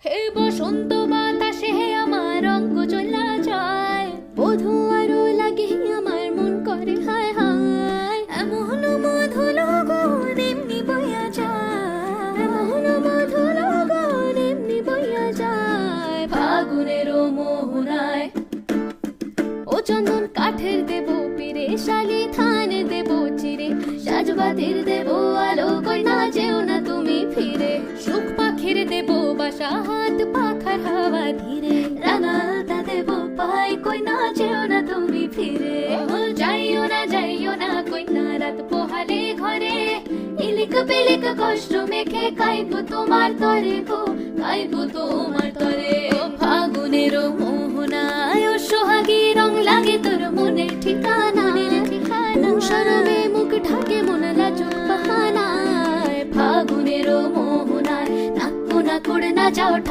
হে বসন্ত বাতাসে হে আমার রঙ্গ চলা যায়, বধূ আরো লাগে আমার মন করে হায় হায়। এমন মধুর গুণ এমনি বইয়া যায়, এমন মধুর গুণ এমনি বইয়া যায়। ফাগুনের মোহনায় ও চন্দন কাঠের দেব পিরে, শালি থান দেব চিরে, সাজবাতির দেব আলো, কই না যেও না তুমি ফিরে। সুখ পাখির দেব বাসা, হাত পাখার হাওয়া ধীরে, রাঙালতা দেব পাই, কই না যেও না তুমি ফিরে। যাইও না কই না রাত পোহালে ঘরে, ইলিক বিলিক কষ্ট মেখে কাইব তোমার তরে গো, কাইব তোমার তরে। ফাগুনের মোহনায় ও সোহাগী রং লাগে তোর মনের ঠিকানা, সরবে মুখ ঢাকে মন লাজুক বাহানায়। ফাগুনের মোহনায় নাক কোনা করে না যাও।